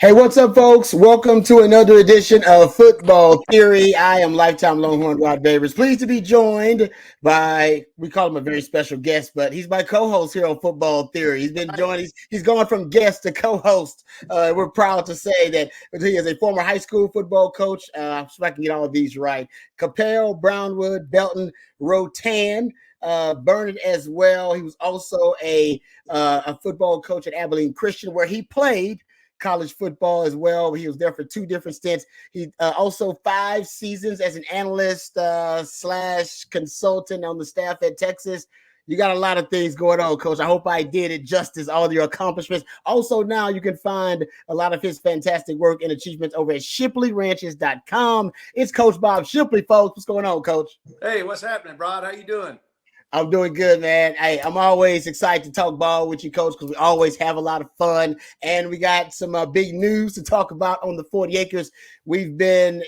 Hey, what's up, folks? Welcome to another edition of Football Theory. I am lifetime Longhorn Rod Babers. Pleased to be joined by, we call him a very special guest, but he's my co-host here on Football Theory. He's been joined, he's gone from guest to co-host. We're proud to say that he is a former high school football coach. So I can get all of these right. Capel, Brownwood, Belton, Rotan. Burnett as well. He was also a football coach at Abilene Christian, where he played college football as well. He was there for two different stints. He also 5 seasons as an analyst slash consultant on the staff at Texas. You got a lot of things going on, Coach. I hope I did it justice, all your accomplishments. Also, now you can find a lot of his fantastic work and achievements over at shipleyranches.com. It's Coach Bob Shipley, folks. What's going on, Coach? Hey, what's happening, Rod? How you doing? I'm doing good, man. Hey, I'm always excited to talk ball with you, Coach, because we always have a lot of fun. And we got some big news to talk about on the 40 acres. We've been,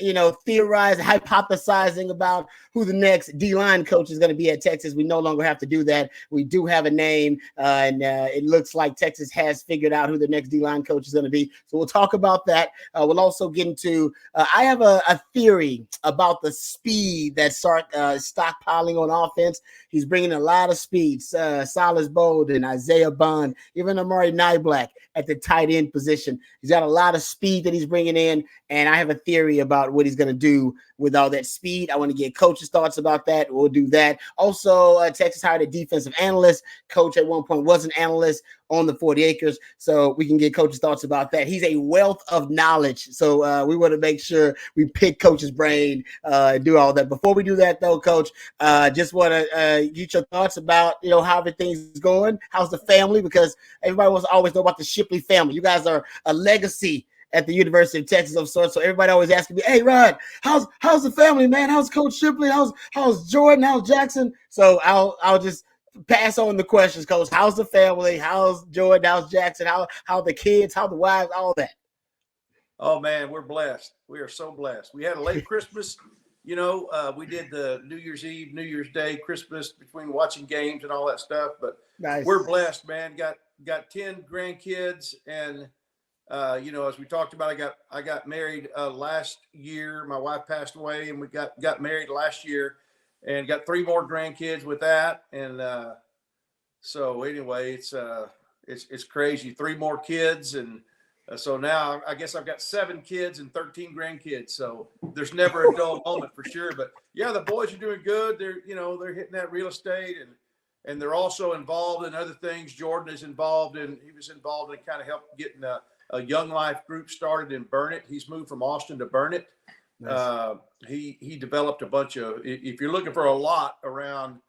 theorizing, hypothesizing about who the next D-line coach is going to be at Texas. We no longer have to do that. We do have a name, and it looks like Texas has figured out who the next D-line coach is going to be. So we'll talk about that. We'll also get into, I have a theory about the speed that stockpiling on offense. He's bringing a lot of speed. Silas Bolden, Isaiah Bond, even Amari Nyblack at the tight end position. He's got a lot of speed that he's bringing in, and I have a theory about what he's going to do with all that speed. I want to get coach's thoughts about that. We'll do that. Also, Texas hired a defensive analyst. Coach at one point was an analyst on the 40 acres, so we can get coach's thoughts about that. He's a wealth of knowledge, so we want to make sure we pick coach's brain and do all that. Before we do that, though, Coach, just want to get your thoughts about how everything's going. How's the family? Because everybody wants to always know about the Shipley family. You guys are a legacy at the University of Texas of sorts. So everybody always asking me, "Hey, Rod, how's the family, man? How's Coach Shipley? How's Jordan? How's Jackson?" So I'll just pass on the questions, Coach. How's the family? How's Jordan? How's Jackson? How the kids? How the wives? All that. Oh man, we're blessed. We are so blessed. We had a late Christmas. We did the New Year's Eve, New Year's Day, Christmas between watching games and all that stuff. But Nice. We're blessed, man. Got 10 grandkids, and as we talked about, I got married last year. My wife passed away, and we got married last year, and got 3 more grandkids with that. And so anyway, it's crazy. 3 more kids, and so now I guess I've got 7 kids and 13 grandkids. So there's never a dull moment for sure. But yeah, the boys are doing good. They're hitting that real estate, and they're also involved in other things. Jordan is involved in. He was involved in kind of help getting a Young Life group started in Burnett. He's moved from Austin to Burnett. Nice. He developed a bunch of. If you're looking for a lot around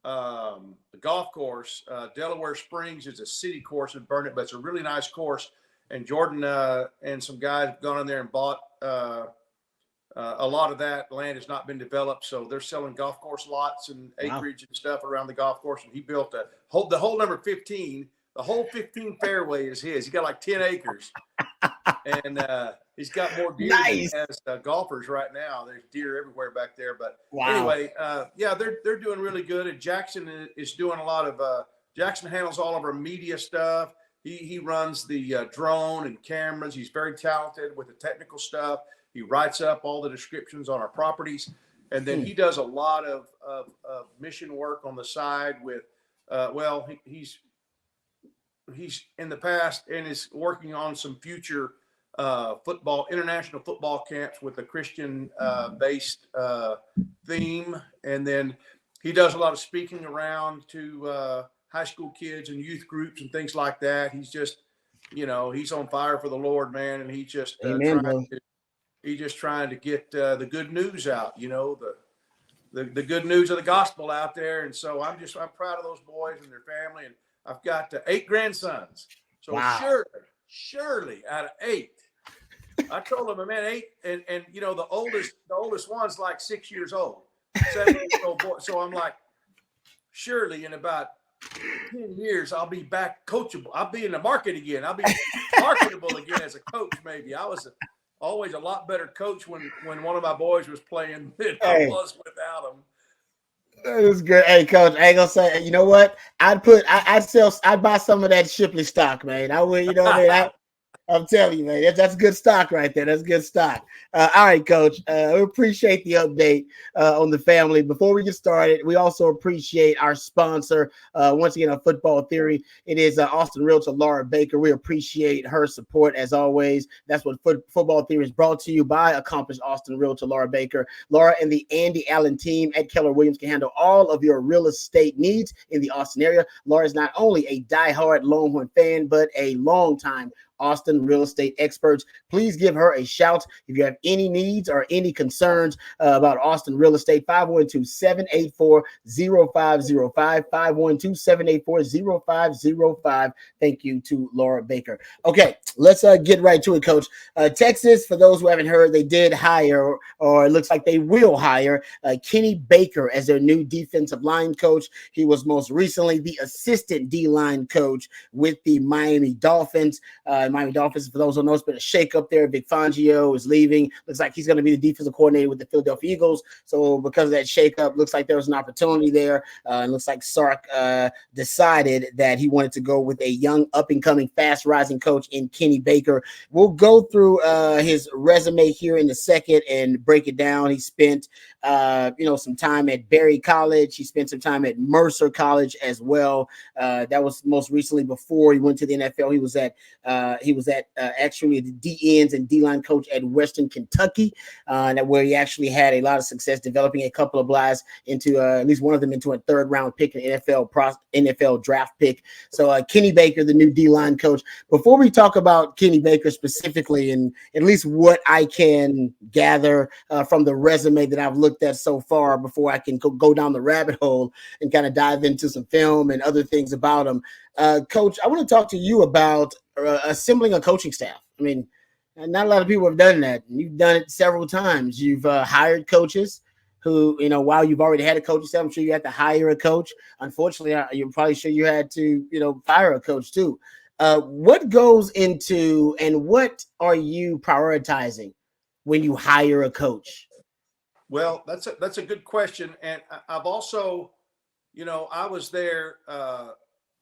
the golf course, Delaware Springs is a city course in Burnett, but it's a really nice course. And Jordan and some guys have gone in there and bought a lot of that land has not been developed, so they're selling golf course lots and acreage and stuff around the golf course. And he built the whole number 15. The whole 15 fairway is his. He got like 10 acres, and he's got more deer than he has golfers right now. There's deer everywhere back there. But anyway, they're doing really good. And Jackson is doing a lot of. Jackson handles all of our media stuff. He runs the drone and cameras. He's very talented with the technical stuff. He writes up all the descriptions on our properties. And then he does a lot of mission work on the side with, he's in the past and is working on some future international football camps with a Christian based theme. And then he does a lot of speaking around to high school kids and youth groups and things like that. He's just, he's on fire for the Lord, man. And he's just trying to get the good news out, the good news of the gospel out there. And so I'm proud of those boys and their family. And I've got 8 grandsons. So surely out of 8, I told them, man, 8. And the oldest one's like 6 years old, 7-year-old boy. So I'm like, surely in about 10 years, I'll be back coachable. I'll be in the market again. I'll be marketable again as a coach. Maybe I was always a lot better coach when one of my boys was playing than I was without him. That is good. Hey, Coach, I ain't gonna say. You know what? I'd buy some of that Shipley stock, man. I would. You know what I mean? I'm telling you, man, that's good stock right there. That's good stock. All right, Coach. We appreciate the update on the family. Before we get started, we also appreciate our sponsor. Once again, on Football Theory, it is Austin Realtor Laura Baker. We appreciate her support as always. That's what Football Theory is brought to you by accomplished Austin Realtor Laura Baker. Laura and the Andy Allen team at Keller Williams can handle all of your real estate needs in the Austin area. Laura is not only a diehard Longhorn fan, but a longtime Austin real estate experts. Please give her a shout if you have any needs or any concerns about Austin real estate. 512-784-0505. 512-784-0505. Thank you to Laura Baker. Okay, let's get right to it, Coach. Texas, for those who haven't heard, they did hire, or it looks like they will hire, Kenny Baker as their new defensive line coach. He was most recently the assistant D-line coach with the Miami Dolphins. Miami Dolphins, for those who know, it's been a shakeup there. Vic Fangio is leaving. Looks like he's going to be the defensive coordinator with the Philadelphia Eagles. So because of that shakeup, looks like there was an opportunity there. It looks like Sark decided that he wanted to go with a young, up-and-coming, fast-rising coach in Kenny Baker. We'll go through his resume here in a second and break it down. He spent some time at Berry College. He spent some time at Mercer College as well. That was most recently before he went to the NFL. He was at actually the D ends and D line coach at Western Kentucky, where he actually had a lot of success developing a couple of guys into at least one of them into a third round pick, an NFL draft pick. So Kenny Baker, the new D line coach. Before we talk about Kenny Baker specifically, and at least what I can gather from the resume that I've looked at so far, before I can go down the rabbit hole and kind of dive into some film and other things about him. Coach, I want to talk to you about assembling a coaching staff. I mean, not a lot of people have done that. You've done it several times. You've hired coaches who, while you've already had a coaching staff, I'm sure you had to hire a coach. Unfortunately, you're probably sure you had to, fire a coach too. What goes into, and what are you prioritizing when you hire a coach? Well, that's a good question. And I've also, I was there,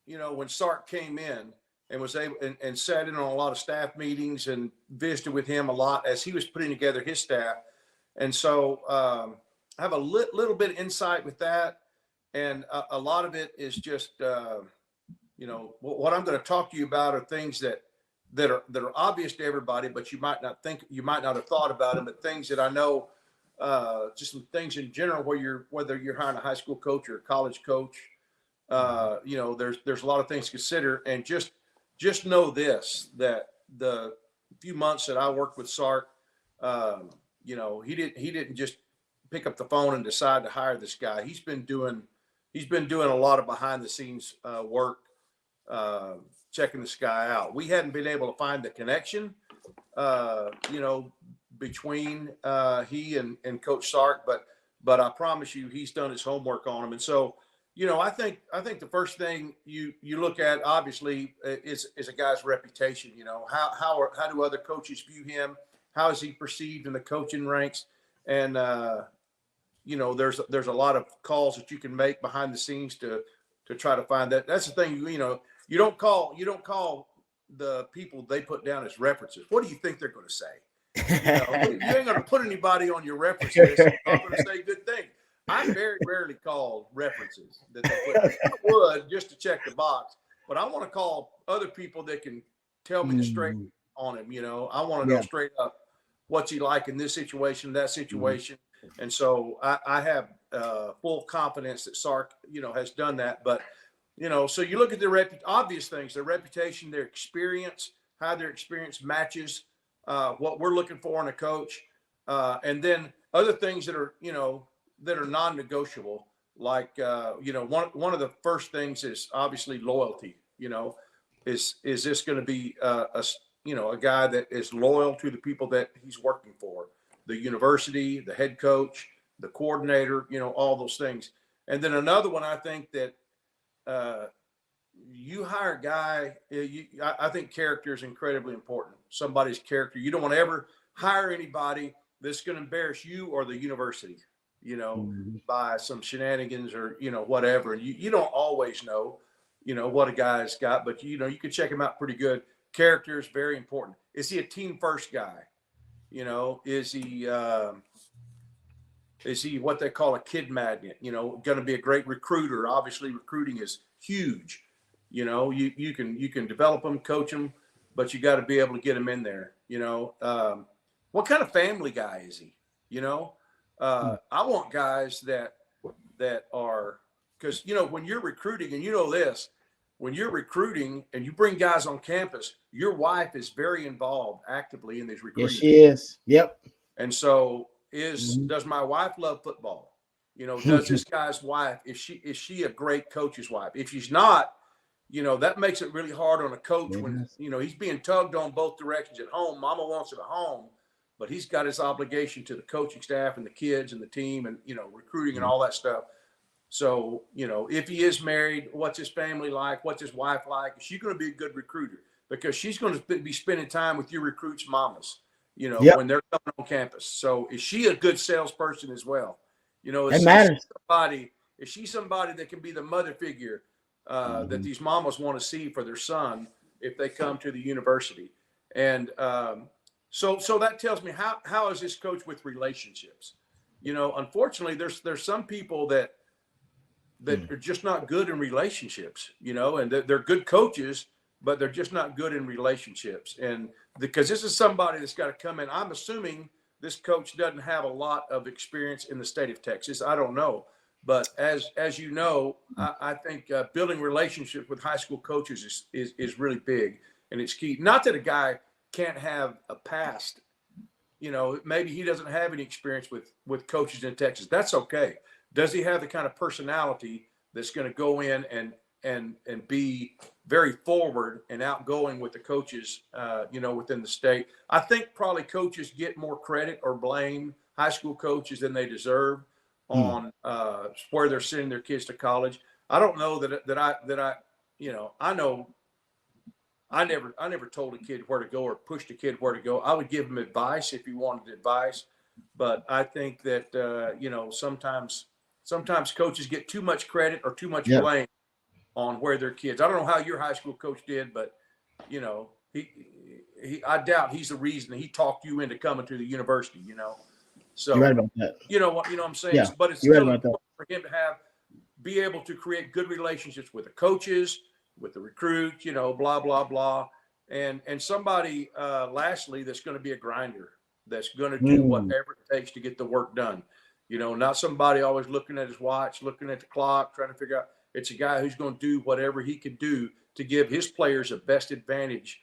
when Sark came in and was able and sat in on a lot of staff meetings and visited with him a lot as he was putting together his staff. And so I have a little bit of insight with that. And a lot of it is just, what I'm going to talk to you about are things that are obvious to everybody, but you might not have thought about them, but things that I know, just some things in general whether you're hiring a high school coach or a college coach, there's a lot of things to consider. And just know this, that the few months that I worked with Sark, he didn't just pick up the phone and decide to hire this guy. He's been doing a lot of behind the scenes work, checking this guy out. We hadn't been able to find the connection, between he and Coach Sark, but I promise you, he's done his homework on him. And so, I think the first thing you look at, obviously, is a guy's reputation. How do other coaches view him? How is he perceived in the coaching ranks? And there's a lot of calls that you can make behind the scenes to try to find that. That's the thing. You don't call the people they put down as references. What do you think they're going to say? You ain't going to put anybody on your reference list. You're not going to say good things. I very rarely call references that they put. I would, just to check the box, but I want to call other people that can tell me the straight on him. I want to know straight up what's he like in this situation, that situation. And so I have full confidence that Sark, has done that. But, so you look at the obvious things, their reputation, their experience, how their experience matches what we're looking for in a coach. And then other things that are, that are non-negotiable, like, one of the first things is obviously loyalty. Is this going to be a guy that is loyal to the people that he's working for, the university, the head coach, the coordinator, all those things. And then another one, I think that you hire a guy, I think character is incredibly important. Somebody's character. You don't want to ever hire anybody that's going to embarrass you or the university, by some shenanigans or, whatever. And you don't always know, what a guy's got, but, you can check him out pretty good. character is very important. Is he a team first guy? Is he what they call a kid magnet? Going to be a great recruiter. Obviously, recruiting is huge. You can develop them, coach them, but you got to be able to get them in there. What kind of family guy is he? I want guys that are, because when you're recruiting, and this, when you're recruiting and you bring guys on campus, your wife is very involved actively in these recruiting. Yes, she is. Yep. And so does my wife love football? Does this guy's wife, is she a great coach's wife? If she's not, that makes it really hard on a coach when, he's being tugged on both directions at home. Mama wants him at home, but he's got his obligation to the coaching staff and the kids and the team and, recruiting and all that stuff. So, if he is married, what's his family like? What's his wife like? Is she going to be a good recruiter? Because she's going to be spending time with your recruits' mamas, when they're coming on campus. So is she a good salesperson as well? It matters. Is she somebody that can be the mother figure that these mamas want to see for their son if they come to the university? And so that tells me how is this coach with relationships? Unfortunately, there's some people that are just not good in relationships, and they're good coaches, but they're just not good in relationships. And because this is somebody that's got to come in. I'm assuming this coach doesn't have a lot of experience in the state of Texas. I don't know. But as you know, I think building relationships with high school coaches is really big, and it's key. Not that a guy can't have a past, maybe he doesn't have any experience with coaches in Texas. That's okay. Does he have the kind of personality that's going to go in and be very forward and outgoing with the coaches, within the state? I think probably coaches get more credit or blame, high school coaches, than they deserve on where they're sending their kids to college. I don't know I know I never told a kid where to go or pushed a kid where to go. I would give him advice if he wanted advice, but I think that sometimes coaches get too much credit or too much blame on where their kids. I don't know how your high school coach did, but I doubt he's the reason he talked you into coming to the university. So you're right about that. What I'm saying. Yeah, But it's still important for him to be able to create good relationships with the coaches, with the recruits, blah blah blah, and somebody lastly that's going to be a grinder, that's going to do whatever it takes to get the work done. Not somebody always looking at his watch, looking at the clock, trying to figure out. It's a guy who's going to do whatever he can do to give his players the best advantage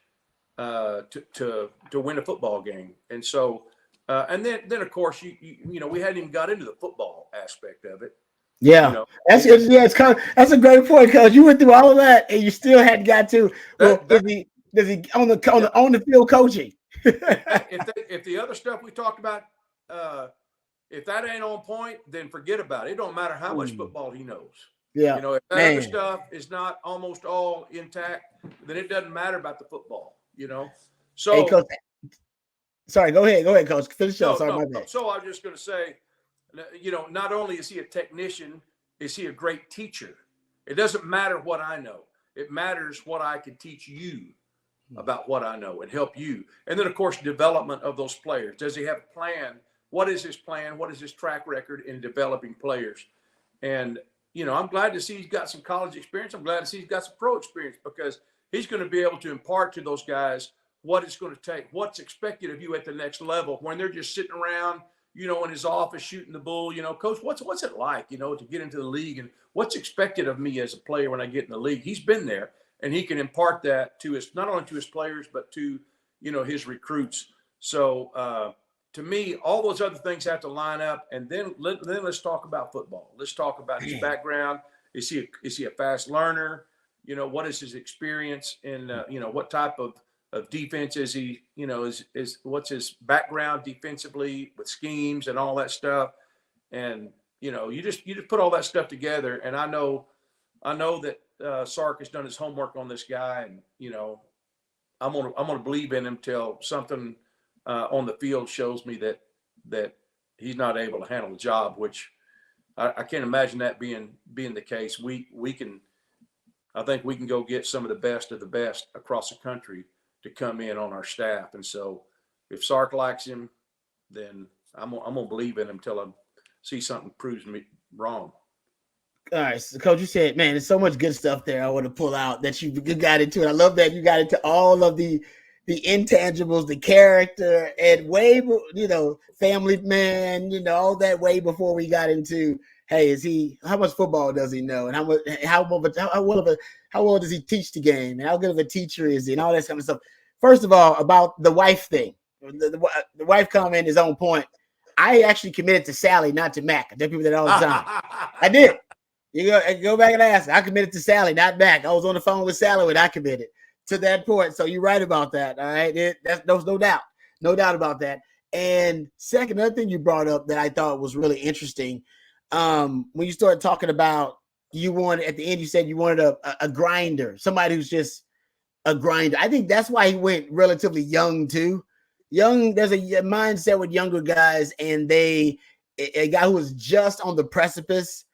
to win a football game. And so, and then of course, we hadn't even got into the football aspect of it. Yeah, that's a great point, because you went through all of that and you still hadn't got to. Well, does he on the field coaching? if the other stuff we talked about, if that ain't on point, then forget about it. It don't matter how much football he knows. Yeah. If that other stuff is not almost all intact, then it doesn't matter about the football. So. Hey, Coach, sorry, go ahead, Coach. Finish up. Sorry, my bad. So I'm just going to say, not only is he a technician, is he a great teacher? It doesn't matter what I know. It matters what I can teach you about what I know and help you. And then, of course, development of those players. Does he have a plan? What is his plan? What is his track record in developing players? And, I'm glad to see he's got some college experience. I'm glad to see he's got some pro experience, because he's going to be able to impart to those guys what it's going to take, what's expected of you at the next level when they're just sitting around, in his office shooting the bull. Coach, what's it like, to get into the league, and what's expected of me as a player when I get in the league? He's been there, and he can impart that to not only to his players, but to, his recruits. So to me, all those other things have to line up, and then let's talk about football. Let's talk about his background. Is he a fast learner? What is his experience in, what type of defense is he, is what's his background defensively with schemes and all that stuff. And, you just put all that stuff together. And I know that Sark has done his homework on this guy, and, I'm going to believe in him till something on the field shows me that he's not able to handle the job, which I can't imagine that being the case. I think we can go get some of the best across the country to come in on our staff. And so if Sark likes him, then I'm gonna believe in him until I see something proves me wrong. All right, so Coach, you said, man, there's so much good stuff there I want to pull out that you got into it. I love that you got into all of the intangibles, the character, and way, family man, all that way before we got into, hey, how much football does he know, and how well does he teach the game, and how good of a teacher is he, and all that kind of stuff. First of all, about the wife thing, the wife comment is on point. I actually committed to Sally, not to Mac. I tell people that all the time. I did. You go back and ask. I committed to Sally, not Mac. I was on the phone with Sally when I committed to that point. So you're right about that. All right. There's no doubt about that. And second, another thing you brought up that I thought was really interesting, when you started talking about at the end, you said you wanted a grinder, somebody who's just a grinder. I think that's why he went relatively young too. There's a mindset with younger guys, and a guy who was just on the precipice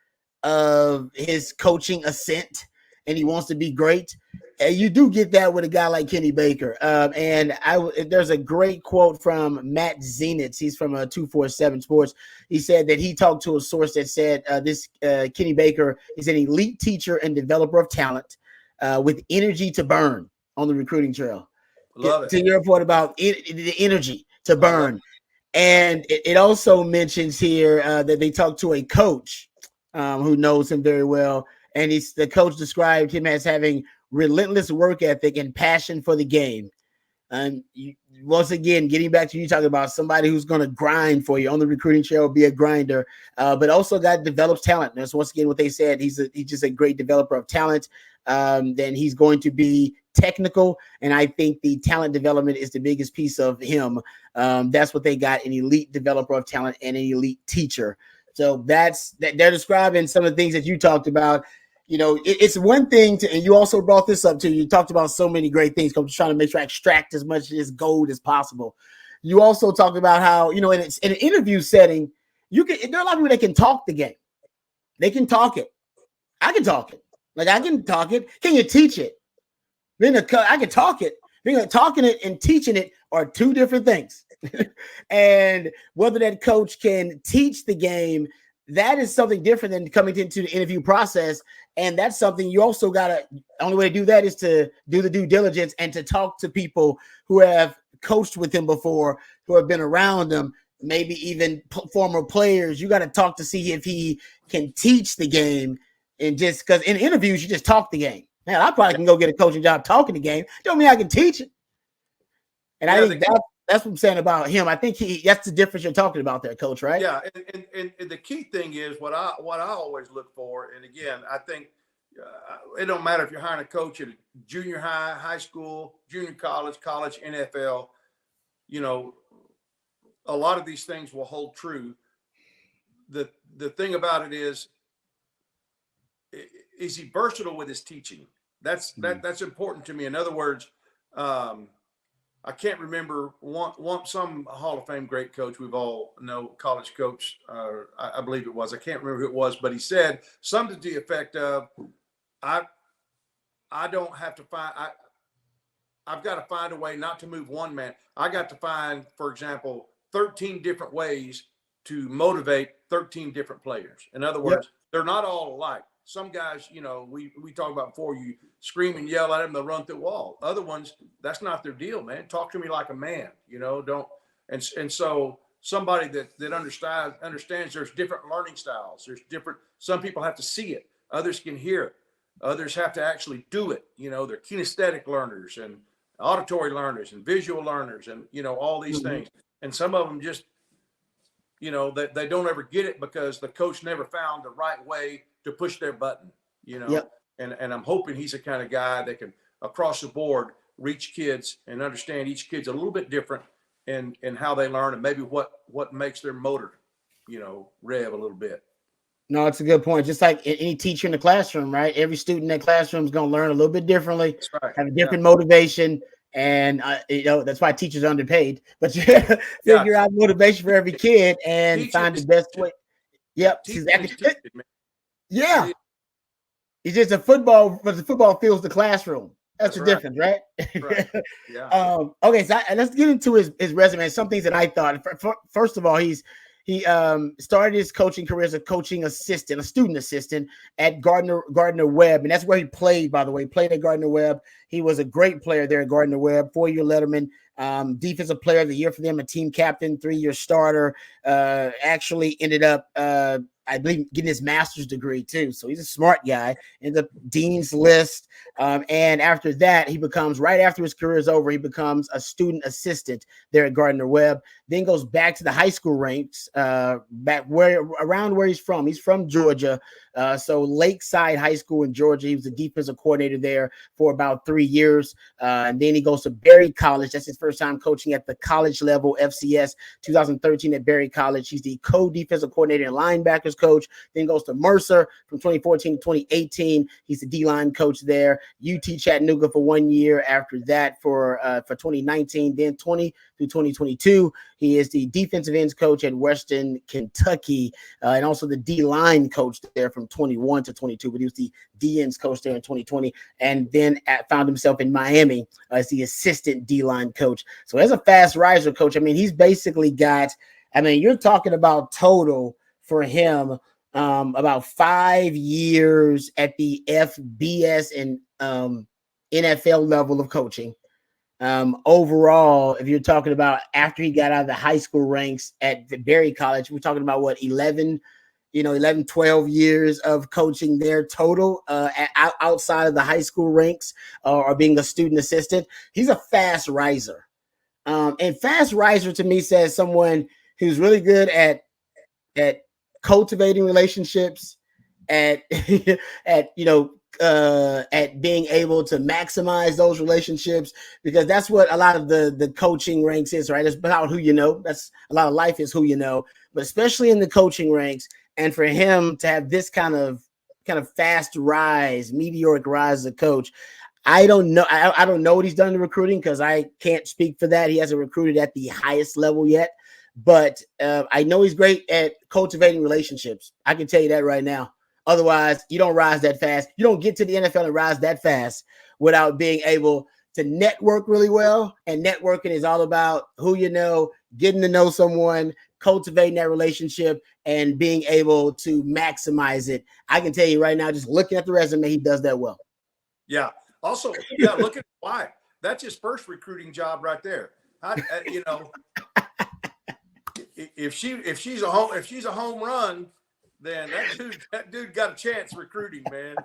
of his coaching ascent, and he wants to be great. And you do get that with a guy like Kenny Baker. There's a great quote from Matt Zenitz. He's from 247 Sports. He said that he talked to a source that said this Kenny Baker is an elite teacher and developer of talent with energy to burn on the recruiting trail. Love it. To your point about the energy to burn. And it also mentions here that they talked to a coach who knows him very well. And the coach described him as having relentless work ethic and passion for the game. And once again, getting back to you talking about somebody who's going to grind for you on the recruiting trail, be a grinder, but also develops talent. That's once again what they said. He's just a great developer of talent. Then he's going to be technical, and I think the talent development is the biggest piece of him. That's what they got: an elite developer of talent and an elite teacher. So they're describing some of the things that you talked about. It's one thing and you also brought this up too. You talked about so many great things. I'm just trying to make sure I extract as much of this gold as possible. You also talked about how, in an interview setting, there are a lot of people that can talk the game. They can talk it. I can talk it. Like, I can talk it. Can you teach it? I can talk it. Talking it and teaching it are two different things. And whether that coach can teach the game, that is something different than coming into the interview process. And that's something you also the only way to do that is to do the due diligence and to talk to people who have coached with him before, who have been around him, maybe even former players. You got to talk to see if he can teach the game. And just because in interviews, you just talk the game. Man, I probably can go get a coaching job talking the game. Don't mean I can teach it. And I think that's what I'm saying about him. I think that's the difference you're talking about there, Coach, right? Yeah, and the key thing is what I always look for. And again, I think it don't matter if you're hiring a coach at junior high, high school, junior college, NFL. A lot of these things will hold true. The thing about it is he versatile with his teaching? That's important to me. In other words, I can't remember some Hall of Fame great coach we've all know, college coach, I believe it was. I can't remember who it was, but he said something to the effect of, I don't have to find. I've got to find a way not to move one man. I got to find, for example, 13 different ways to motivate 13 different players. In other words, they're not all alike. Some guys, we talked about before, you scream and yell at them, they'll run through the wall. Other ones, that's not their deal, man. Talk to me like a man, don't. And so somebody that understands there's different learning styles. There's different, some people have to see it. Others can hear it. Others have to actually do it. They're kinesthetic learners and auditory learners and visual learners and, all these things. And some of them just, they don't ever get it because the coach never found the right way to push their button, and I'm hoping he's the kind of guy that can across the board reach kids and understand each kid's a little bit different in how they learn and maybe what makes their motor, rev a little bit. No, it's a good point. Just like any teacher in the classroom, right? Every student in that classroom is going to learn a little bit differently, right. Have a different motivation. And, that's why teachers are underpaid, but you figure out motivation for every kid and find the best way. Yep. Yeah. It's just the football fills the classroom. That's the difference, right? Right. Yeah. Okay, so let's get into his resume. Some things that I thought. First of all, he started his coaching career as a coaching assistant, a student assistant at Gardner Webb, and that's where he played. By the way, he played at Gardner Webb. He was a great player there at Gardner Webb, 4-year letterman, defensive player of the year for them, a team captain, 3-year starter. Actually ended up, I believe, getting his master's degree too. So he's a smart guy. In the dean's list. And after that, right after his career is over, he becomes a student assistant there at Gardner Webb. Then goes back to the high school ranks, back around where he's from. He's from Georgia. So Lakeside High School in Georgia. He was the defensive coordinator there for about 3 years. And then he goes to Berry College. That's his first time coaching at the college level, FCS, 2013 at Berry College. He's the co-defensive coordinator and linebackers coach. Then goes to Mercer from 2014 to 2018. He's the D-line coach there. UT Chattanooga for 1 year. After that, for 2019, then 20 through 2022, he is the defensive ends coach at Western Kentucky, and also the D-line coach there from 21 to 22. But he was the D-ends coach there in 2020, and then found himself in Miami as the assistant D-line coach. So as a fast riser coach, I mean, he's basically got. I mean, you're talking about total for him. About 5 years at the FBS and NFL level of coaching. Overall, if you're talking about after he got out of the high school ranks at the Berry College, we're talking about what, 11, 12 years of coaching there total outside of the high school ranks or being a student assistant. He's a fast riser. And fast riser to me says someone who's really good at cultivating relationships, at at being able to maximize those relationships, because that's what a lot of the coaching ranks is, right? It's about who you know. That's a lot of life is who you know, but especially in the coaching ranks, and for him to have this kind of fast rise, meteoric rise as a coach. I don't know. I don't know what he's done in recruiting because I can't speak for that. He hasn't recruited at the highest level yet. But I know he's great at cultivating relationships. I can tell you that right now. Otherwise, you don't rise that fast. You don't get to the NFL and rise that fast without being able to network really well. And networking is all about who you know, getting to know someone, cultivating that relationship, and being able to maximize it. I can tell you right now, just looking at the resume, he does that well. Yeah. Also, yeah, look at why. That's his first recruiting job right there. If she's a home run, then that dude got a chance recruiting, man.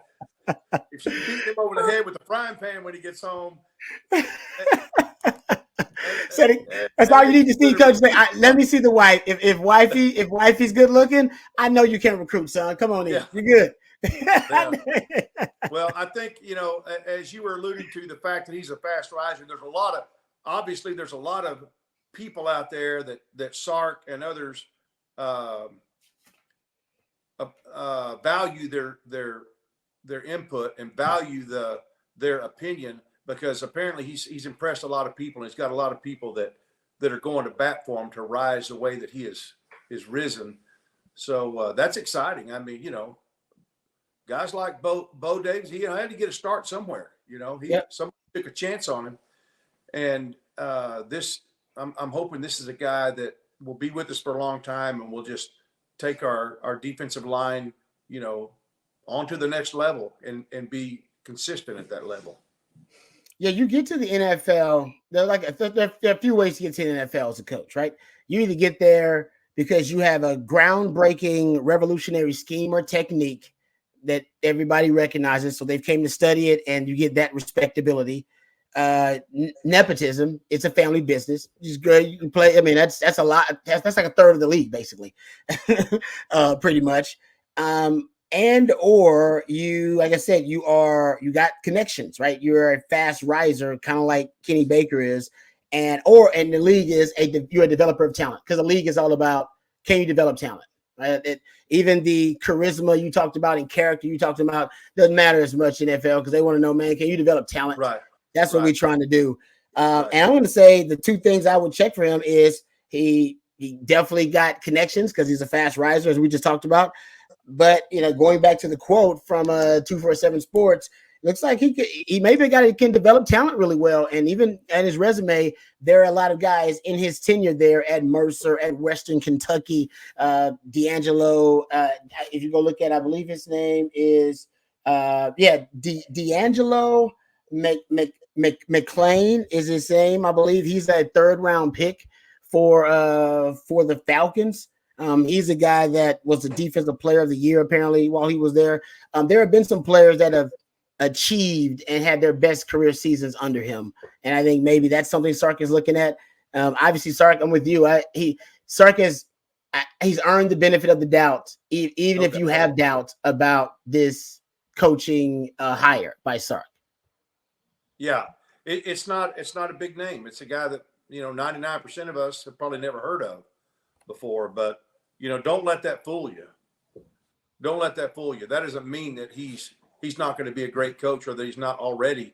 If she beat him over the head with a frying pan when he gets home, that's all you need to see, Coach. Let me see the wife. If wifey's good looking, I know you can recruit, son. Come on in, yeah. You're good. Yeah. Well, I think as you were alluding to, the fact that he's a fast riser, there's a lot of people out there that Sark and others value their input and value their opinion, because apparently he's impressed a lot of people, and he's got a lot of people that are going to bat for him to rise the way that he is risen. So that's exciting. I mean, guys like Bo Davis, he had to get a start somewhere. Somebody took a chance on him, and I'm hoping this is a guy that will be with us for a long time, and will just take our defensive line, onto the next level and be consistent at that level. Yeah, you get to the NFL. There are a few ways to get to the NFL as a coach, right? You either get there because you have a groundbreaking, revolutionary scheme or technique that everybody recognizes, so they've came to study it, and you get that respectability. Nepotism, it's a family business. Just good, you can play. I mean, that's a lot. That's like a third of the league, basically, pretty much. And or you, like I said, you got connections, right? You're a fast riser, kind of like Kenny Baker is, and the league is you're a developer of talent, because the league is all about, can you develop talent? Right? Even the charisma you talked about and character you talked about doesn't matter as much in NFL, because they want to know, man, can you develop talent? Right. That's what we're trying to do. And I want to say the two things I would check for him is he definitely got connections, because he's a fast riser, as we just talked about. But, going back to the quote from 247 Sports, looks like he maybe a guy that can develop talent really well. And even at his resume, there are a lot of guys in his tenure there at Mercer, at Western Kentucky, D'Angelo. If you go look at, I believe his name is D'Angelo McClain is his name. I believe he's a third round pick for the Falcons. He's a guy that was the defensive player of the year apparently while he was there. There have been some players that have achieved and had their best career seasons under him, and I think maybe that's something Sark is looking at. Obviously, Sark, I'm with you. Sark has he's earned the benefit of the doubt, even if you have doubts about this coaching hire by Sark. Yeah, it's not a big name. It's a guy that 99% of us have probably never heard of before. But don't let that fool you. Don't let that fool you. That doesn't mean that he's not going to be a great coach or that he's not already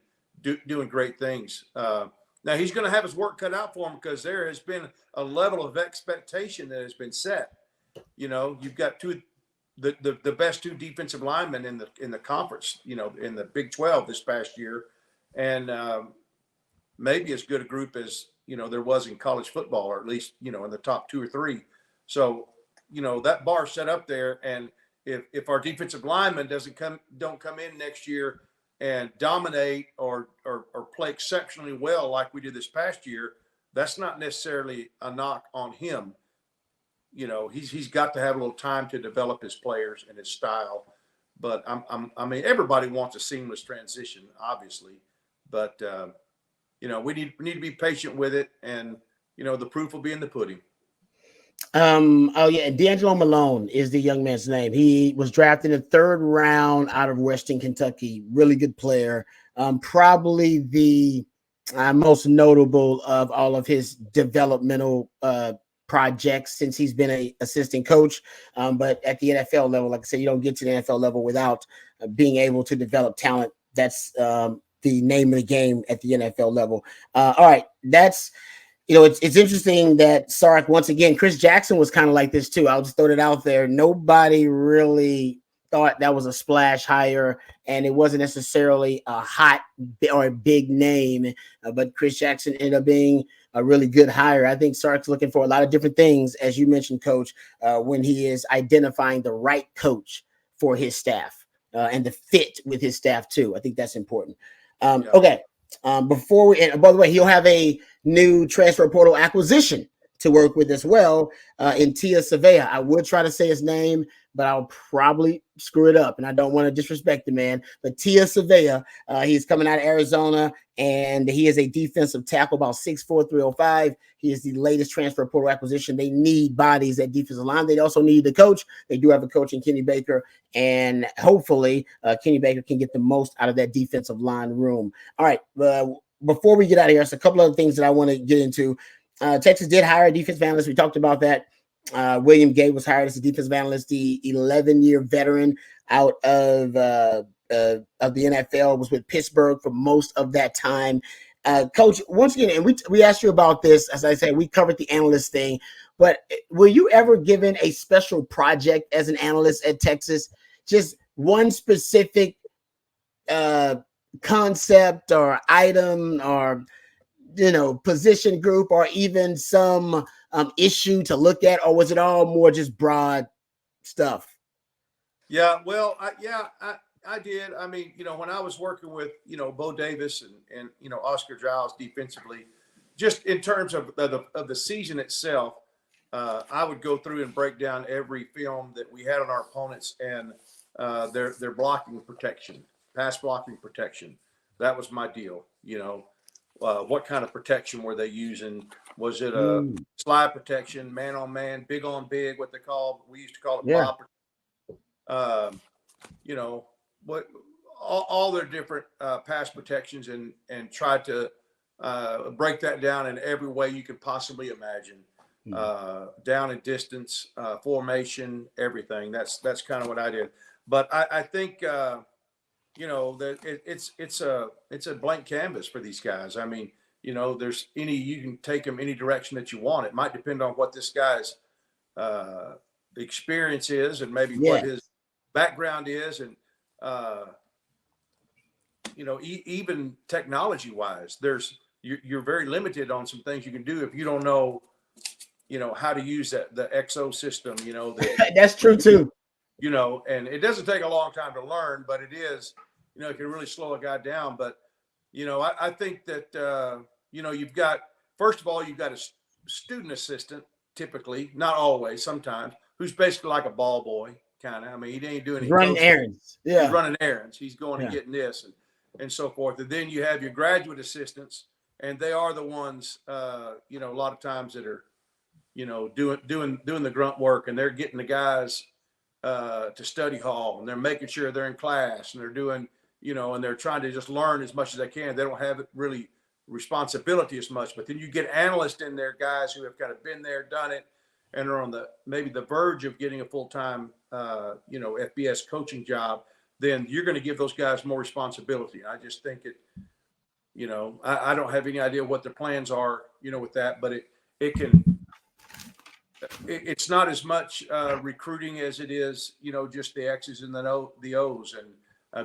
doing great things. Now he's going to have his work cut out for him because there has been a level of expectation that has been set. You've got the best two defensive linemen in the conference. In the Big 12 this past year, and maybe as good a group as there was in college football, or at least in the top two or three. So that bar set up there, and if our defensive linemen don't come in next year and dominate or play exceptionally well like we did this past year, that's not necessarily a knock on him. He's got to have a little time to develop his players and his style. But I mean, everybody wants a seamless transition, obviously. But we need to be patient with it, and the proof will be in the pudding. D'Angelo Malone is the young man's name. He was drafted in the third round out of Western Kentucky. Really good player. Probably the most notable of all of his developmental projects since he's been an assistant coach. But at the NFL level, like I said, you don't get to the NFL level without being able to develop talent. That's the name of the game at the NFL level. All right, that's it's interesting that Sark, once again, Chris Jackson was kind of like this too. I'll just throw it out there. Nobody really thought that was a splash hire, and it wasn't necessarily a hot or a big name, but Chris Jackson ended up being a really good hire. I think Sark's looking for a lot of different things, as you mentioned, Coach, when he is identifying the right coach for his staff and the fit with his staff too. I think that's important. Okay. Before we, and by the way, he'll have a new transfer portal acquisition to work with as well in Tia Savea. I would try to say his name, but I'll probably screw it up, and I don't want to disrespect the man. But Tia Savea, he's coming out of Arizona, and he is a defensive tackle, about 6'4", 305. He is the latest transfer portal acquisition. They need bodies at defensive line. They also need the coach. They do have a coach in Kenny Baker, and hopefully Kenny Baker can get the most out of that defensive line room. All right, before we get out of here, there's a couple other things that I want to get into. Texas did hire a defensive analyst. We talked about that. William Gay was hired as a defensive analyst, the 11-year veteran out of the NFL, was with Pittsburgh for most of that time. Coach, once again, and we asked you about this, as I said, we covered the analyst thing, but were you ever given a special project as an analyst at Texas? Just one specific concept or item or position group or even some issue to look at, or was it all more just broad stuff? Yeah, well, I did. I mean, when I was working with Bo Davis and Oscar Giles defensively, just in terms of the season itself, I would go through and break down every film that we had on our opponents and their blocking protection, pass blocking protection. That was my deal. What kind of protection were they using? Was it a slide protection, man on man, big on big, what we used to call it Bob. What all their different pass protections and try to break that down in every way you could possibly imagine. Down and distance, formation, everything. That's kind of what I did. But I think that it's a blank canvas for these guys. I mean, there's you can take them any direction that you want. It might depend on what this guy's experience is and maybe what his background is. And even technology wise, you're very limited on some things you can do if you don't know, how to use the XO system, That's true too. and it doesn't take a long time to learn, but it is, it can really slow a guy down. But, I think that, you've got, first of all, you've got a student assistant, typically, not always, sometimes, who's basically like a ball boy, kind of. I mean, he ain't doing any Running coaching. errands. Yeah. He's running errands. He's going and Yeah. getting this and so forth. And then you have your graduate assistants, and they are the ones, a lot of times that are, doing the grunt work, and they're getting the guys to study hall, and they're making sure they're in class, and they're doing, and they're trying to just learn as much as they can. They don't have it really responsibility as much. But then you get analysts in there, guys who have kind of been there, done it, and are on maybe the verge of getting a full-time, FBS coaching job. Then you're going to give those guys more responsibility. I just think I don't have any idea what their plans are, with that, but it's not as much recruiting as it is, just the X's and the O's, and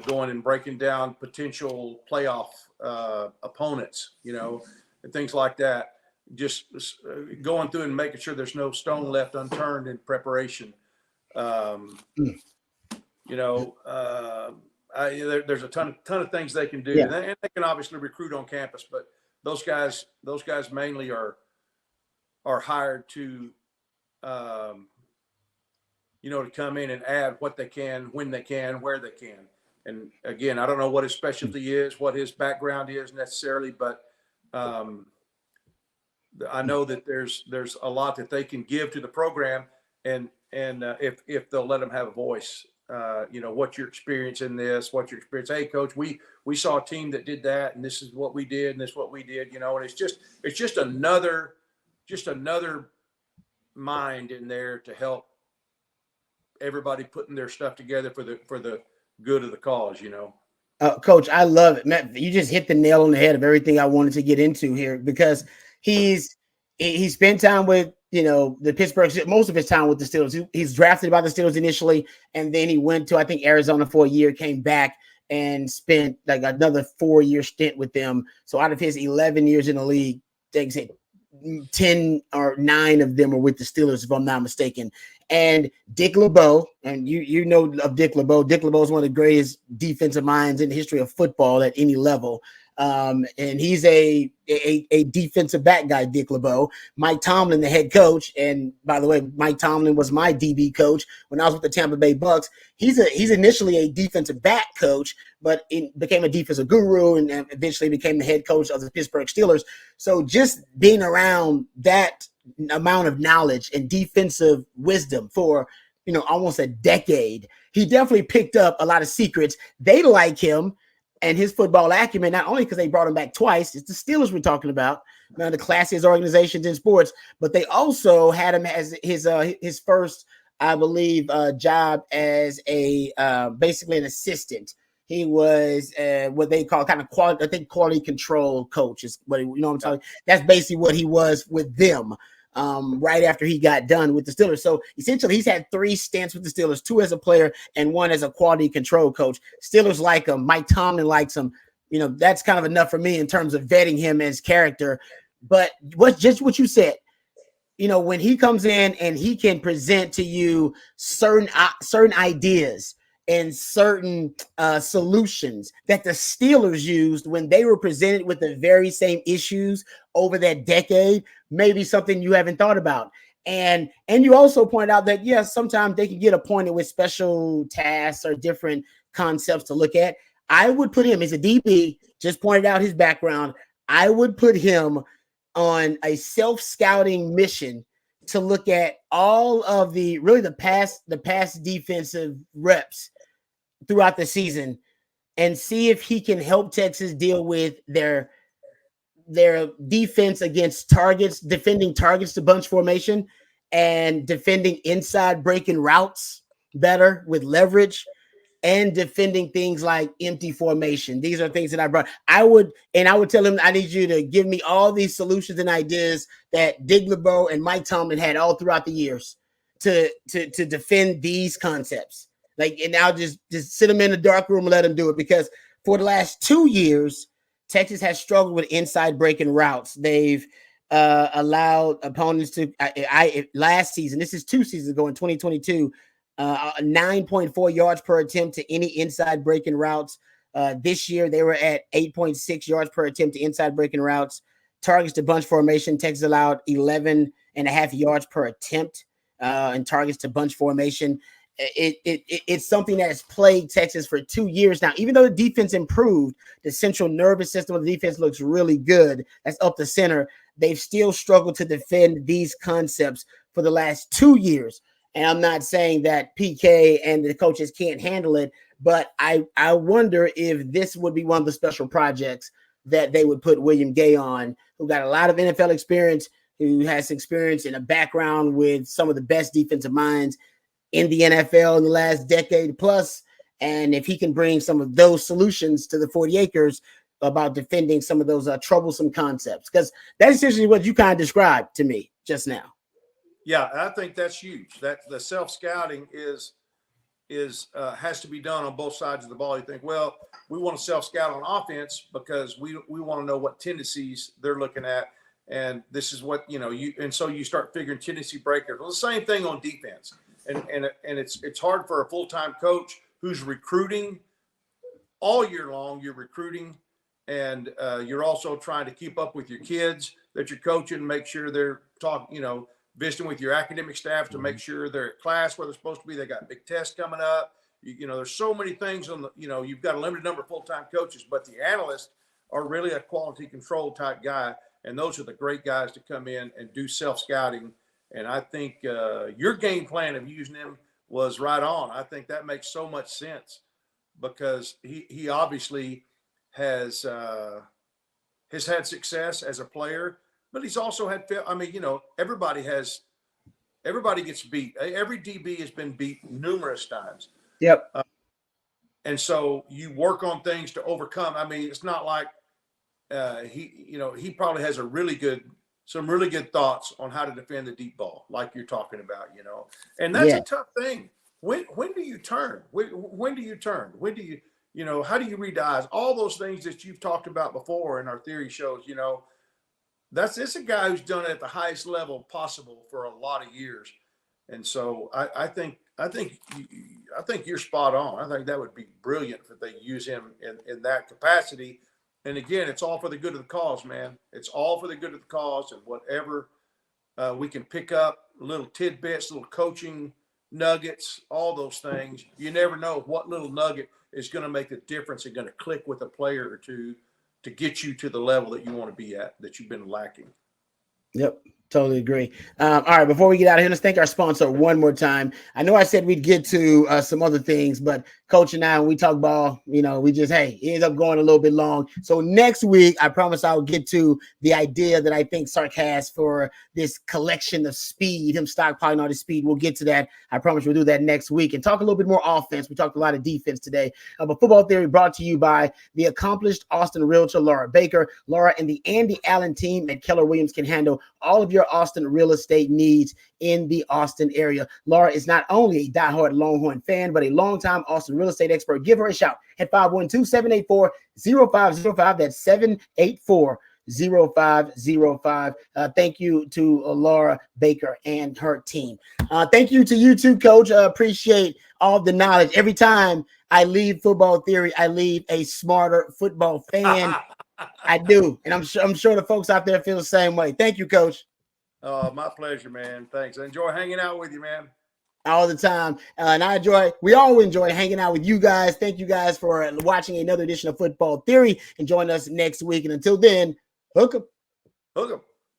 going and breaking down potential playoff opponents, and things like that. Just going through and making sure there's no stone left unturned in preparation. There's a ton of things they can do, and they can obviously recruit on campus, but those guys mainly are hired to, to come in and add what they can, when they can, where they can. And again, I don't know what his specialty is, what his background is necessarily, but I know that there's a lot that they can give to the program, and if they'll let them have a voice. What's your experience in this? What's your experience? Hey, coach, we saw a team that did that, and this is what we did, and this is what we did. And it's just another mind in there to help everybody putting their stuff together for the good of the cause. Coach, I love it, Matt. You just hit the nail on the head of everything I wanted to get into here, because he spent time with the Pittsburgh, most of his time with the Steelers. He's drafted by the Steelers initially, and then he went to, I think, Arizona for a year, came back and spent like another 4-year stint with them. So out of his 11 years in the league, they say 10 or 9 of them are with the Steelers, if I'm not mistaken. And Dick LeBeau, and you know of Dick LeBeau. Dick LeBeau is one of the greatest defensive minds in the history of football at any level. And he's a defensive back guy, Dick LeBeau. Mike Tomlin, the head coach, and by the way, Mike Tomlin was my DB coach when I was with the Tampa Bay Bucks. He's initially a defensive back coach, but became a defensive guru, and eventually became the head coach of the Pittsburgh Steelers. So just being around that amount of knowledge and defensive wisdom for almost a decade, he definitely picked up a lot of secrets. They like him and his football acumen, not only because they brought him back twice. It's the Steelers we're talking about, one of the classiest organizations in sports, but they also had him as his first, I believe, job as a basically an assistant. He was what they call kind of quality control coach is what what I'm talking. That's basically what he was with them. Right after he got done with the Steelers. So essentially he's had 3 stints with the Steelers, 2 as a player and 1 as a quality control coach. Steelers like him. Mike Tomlin likes him. That's kind of enough for me in terms of vetting him as character. But just what you said, when he comes in and he can present to you certain ideas and certain solutions that the Steelers used when they were presented with the very same issues over that decade, maybe something you haven't thought about. And you also point out that, yes, sometimes they can get appointed with special tasks or different concepts to look at. I would put him as a DB, just pointed out his background. I would put him on a self-scouting mission to look at all of the past defensive reps throughout the season and see if he can help Texas deal with their defense against targets, defending targets to bunch formation and defending inside breaking routes better with leverage and defending things like empty formation. These are things that I brought. I would tell him, I need you to give me all these solutions and ideas that Dick LeBeau and Mike Tomlin had all throughout the years to defend these concepts. And I'll just sit them in the dark room and let them do it, because for the last 2 years, Texas has struggled with inside breaking routes. They've allowed opponents to, last season, this is 2 seasons ago in 2022, 9.4 yards per attempt to any inside breaking routes. This year, they were at 8.6 yards per attempt to inside breaking routes. Targets to bunch formation, Texas allowed 11.5 yards per attempt, and targets to bunch formation. It's something that has plagued Texas for 2 years now. Even though the defense improved, the central nervous system of the defense looks really good. That's up the center. They've still struggled to defend these concepts for the last 2 years. And I'm not saying that PK and the coaches can't handle it, but I wonder if this would be one of the special projects that they would put William Gay on, who got a lot of NFL experience, who has experience in a background with some of the best defensive minds in the NFL in the last decade plus. And if he can bring some of those solutions to the 40 acres about defending some of those troublesome concepts, because that's essentially what you kind of described to me just now. Yeah, I think that's huge. That the self-scouting is has to be done on both sides of the ball. You think, well, we want to self-scout on offense because we want to know what tendencies they're looking at, and this is what so you start figuring tendency breakers. Well, the same thing on defense, and it's hard for a full-time coach who's recruiting all year long. You're recruiting, and you're also trying to keep up with your kids that you're coaching, make sure they're visiting with your academic staff to make sure they're at class where they're supposed to be. They got big tests coming up. There's so many things on the, you've got a limited number of full-time coaches, but the analysts are really a quality control type guy. And those are the great guys to come in and do self-scouting. And I think your game plan of using him was right on. I think that makes so much sense because he obviously has had success as a player. But he's also had, everybody gets beat. Every DB has been beat numerous times. Yep. And so you work on things to overcome. I mean, it's not like he probably has some really good thoughts on how to defend the deep ball, like you're talking about, and that's a tough thing. When do you turn? When do you turn? When do you, how do you read the eyes? All those things that you've talked about before in our theory shows, it's a guy who's done it at the highest level possible for a lot of years. And so I think you're spot on. I think that would be brilliant if they use him in that capacity. And again, it's all for the good of the cause, man. It's all for the good of the cause, and whatever we can pick up, little tidbits, little coaching nuggets, all those things. You never know what little nugget is going to make the difference and going to click with a player or two to get you to the level that you want to be at, that you've been lacking. Yep. Totally agree. All right. Before we get out of here, let's thank our sponsor one more time. I know I said we'd get to some other things, but Coach and I, when we talk ball, we just, it ends up going a little bit long. So next week, I promise I'll get to the idea that I think Sark has for this collection of speed, him stockpiling all the speed. We'll get to that. I promise we'll do that next week and talk a little bit more offense. We talked a lot of defense today. But Football Theory brought to you by the accomplished Austin realtor, Laura Baker. Laura and the Andy Allen team at Keller Williams can handle all of your Austin real estate needs in the Austin area. Laura is not only a diehard Longhorn fan, but a longtime Austin real estate expert. Give her a shout at 512-784-0505. That's 784-0505. Thank you to Laura Baker and her team. Thank you to you too, Coach. Appreciate all the knowledge. Every time I leave Football Theory, I leave a smarter football fan. I do. And I'm sure the folks out there feel the same way. Thank you, Coach. Oh, my pleasure, man. Thanks. I enjoy hanging out with you, man. All the time. And we all enjoy hanging out with you guys. Thank you guys for watching another edition of Football Theory and join us next week. And until then, hook 'em. Hook 'em.